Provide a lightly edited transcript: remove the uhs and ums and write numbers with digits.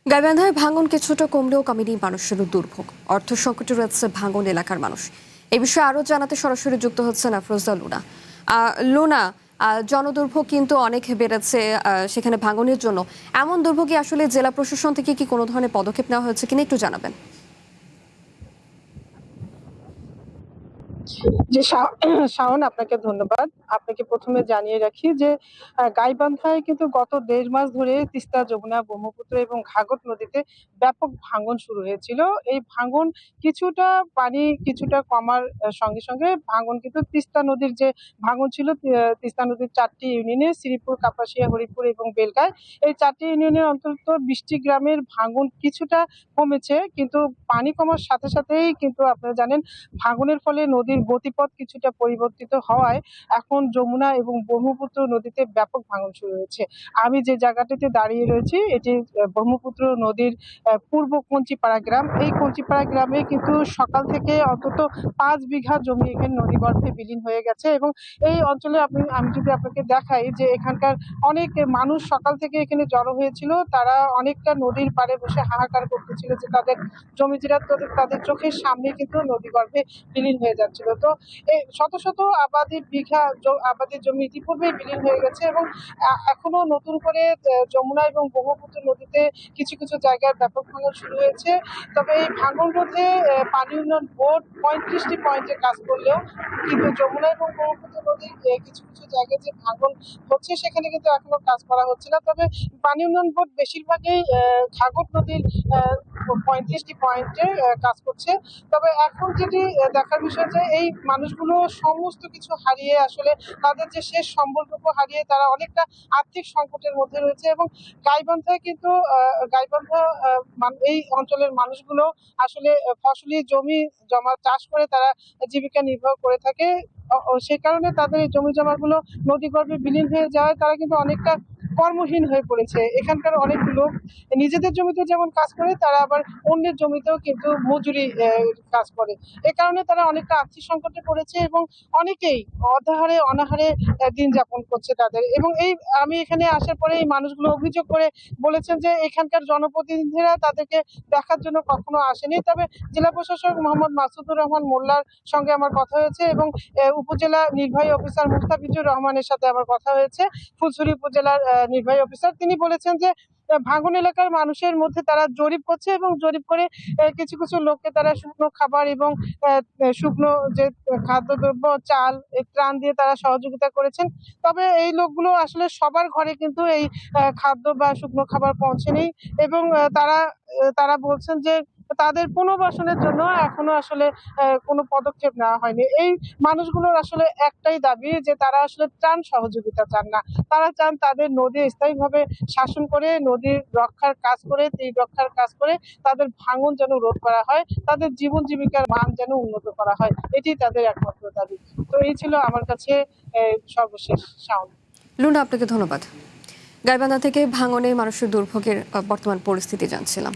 গাইবান্ধায় ভাঙন কিছুটা কমলেও কমেনি মানুষের দুর্ভোগ। অর্থ সংকটে রয়েছে ভাঙন এলাকার মানুষ। এই বিষয়ে আরো জানাতে সরাসরি যুক্ত হচ্ছেন আফরোজা লুনা। লুনা, জনদুর্ভোগ কিন্তু অনেক বেড়েছে সেখানে ভাঙনের জন্য। এমন দুর্ভোগে আসলে জেলা প্রশাসন থেকে কি কোনো ধরনের পদক্ষেপ নেওয়া হয়েছে কিনা একটু জানাবেন। জি, শাওন, আপনাকে ধন্যবাদ। আপনাকে প্রথমে জানিয়ে রাখি যে গাইবান্ধায় কিন্তু গত ১.৫ মাস ধরে তিস্তা, যমুনা, ব্রহ্মপুত্র এবং ঘাঘট নদীতে ব্যাপক ভাঙন শুরু হয়েছিল। এই ভাঙন কিছুটা কমার সঙ্গে সঙ্গে ভাঙন কিন্তু তিস্তা নদীর যে ভাঙন ছিল, তিস্তা নদীর ৪টি ইউনিয়নে শ্রীপুর, কাপাসিয়া, হরিপুর এবং বেলগায়, এই ৪টি ইউনিয়নের অন্তত ২০টি গ্রামের ভাঙন কিছুটা কমেছে। কিন্তু পানি কমার সাথে সাথেই কিন্তু আপনারা জানেন ভাঙনের ফলে নদীর গতিপথ কিছুটা পরিবর্তিত হওয়ায় এখন যমুনা এবং ব্রহ্মপুত্র নদীতে ব্যাপক ভাঙন শুরু হয়েছে। আমি যে জায়গাটিতে দাঁড়িয়ে রয়েছি এটি ব্রহ্মপুত্র নদীর পূর্ব কঞ্চিপাড়া গ্রাম। এই কঞ্চিপাড়া গ্রামে কিন্তু সকাল থেকে অন্তত ৫ বিঘা জমি এখানে নদীগর্ভে বিলীন হয়ে গেছে এবং এই অঞ্চলে আমি যদি আপনাকে দেখাই যে এখানকার অনেক মানুষ সকাল থেকে এখানে জড়ো হয়েছিল। তারা অনেকটা নদীর পাড়ে বসে হাহাকার করতেছিল যে তাদের জমি জিরাত তাদের চোখের সামনে কিন্তু নদীগর্ভে বিলীন হয়ে যাচ্ছিল। তো এই শত শত আবাদি জমি ইতিপূর্বেই বিলীন হয়ে গেছে এবং এখনো নতুন করে যমুনা এবং ব্রহ্মপুত্র নদীতে কিছু কিছু জায়গায় ব্যাপক ভাঙন শুরু হয়েছে। তবে এই ভাঙন রোধে পানি উন্নয়ন বোর্ড ৩৫টি পয়েন্টে কাজ করলেও কিন্তু যমুনা এবং ব্রহ্মপুত্র নদীর কিছু কিছু জায়গায় যে ভাঙন হচ্ছে সেখানে কিন্তু এখনো কাজ করা হচ্ছে না। তবে পানি উন্নয়ন বোর্ড বেশিরভাগই ঘাঘট নদীর ৩৫টি পয়েন্টে কাজ করছে। তবে এখন যেটি দেখার বিষয় যে এই মানুষগুলো সমস্ত কিছু হারিয়ে আসলে তাদের যে শেষ সম্বলটুকু হারিয়ে তারা অনেকটা আর্থিক সংকটের মধ্যে রয়েছে এবং গাইবান্ধায় কিন্তু এই অঞ্চলের মানুষগুলো আসলে ফসলি জমি জমা চাষ করে তারা জীবিকা নির্বাহ করে থাকে। সে কারণে তাদের এই জমি জমাগুলো নদীগর্ভে বিলীন হয়ে যাওয়ায় তারা কিন্তু অনেকটা কর্মহীন হয়ে পড়েছে। এখানকার অনেক লোক নিজেদের জমিতে যেমন কাজ করে তারা আবার অন্যের জমিতেও কিন্তু মজুরি কাজ করে। এ কারণে তারা অনেকটা আর্থিক সংকটে পড়েছে এবং অনেকেই অনাহারে দিন যাপন করছে তাদের। এবং আমি এখানে আসার পরে এই মানুষগুলো অভিযোগ করে বলেছেন যে এখানকার জনপ্রতিনিধিরা তাদেরকে দেখার জন্য কখনো আসেনি। তবে জেলা প্রশাসক মোহাম্মদ মাসুদুর রহমান মোল্লার সঙ্গে আমার কথা হয়েছে এবং উপজেলা নির্বাহী অফিসার মুস্তাফিজুর রহমানের সাথে আমার কথা হয়েছে, ফুলছড়ি উপজেলার নির্বাহী অফিসার। তিনি বলেছেন যে ভাঙন এলাকার মানুষের মধ্যে তারা জরিপ করছে এবং জরিপ করে কিছু কিছু লোককে তারা শুকনো খাবার এবং শুকনো যে খাদ্যদ্রব্য, চাল, ত্রাণ দিয়ে তারা সহযোগিতা করেছেন। তবে এই লোকগুলো আসলে সবার ঘরে কিন্তু এই খাদ্য বা শুকনো খাবার পৌঁছেনি এবং তারা বলছেন যে তাদের পুনর্বাসনের জন্য এখনো আসলে কোনো পদক্ষেপ নেওয়া হয়নি। এই মানুষগুলোর আসলে একটাই দাবি যে তারা আসলে ত্রাণ সহযোগিতা চান না। তারা চান তাদের নদী স্থায়ীভাবে শাসন করে, নদীর রক্ষার কাজ করে, তীর রক্ষার কাজ করে তাদের ভাঙন যেন রোধ করা হয়, তাদের জীবন জীবিকার মান যেন উন্নত করা হয়। এটি তাদের একমাত্র দাবি। তো এই ছিল আমার কাছে সর্বশেষ শাওন। লুনা, আপনাকে ধন্যবাদ। গাইবান্ধা থেকে ভাঙনে মানুষের দুর্ভোগের বর্তমান পরিস্থিতি জানছিলাম।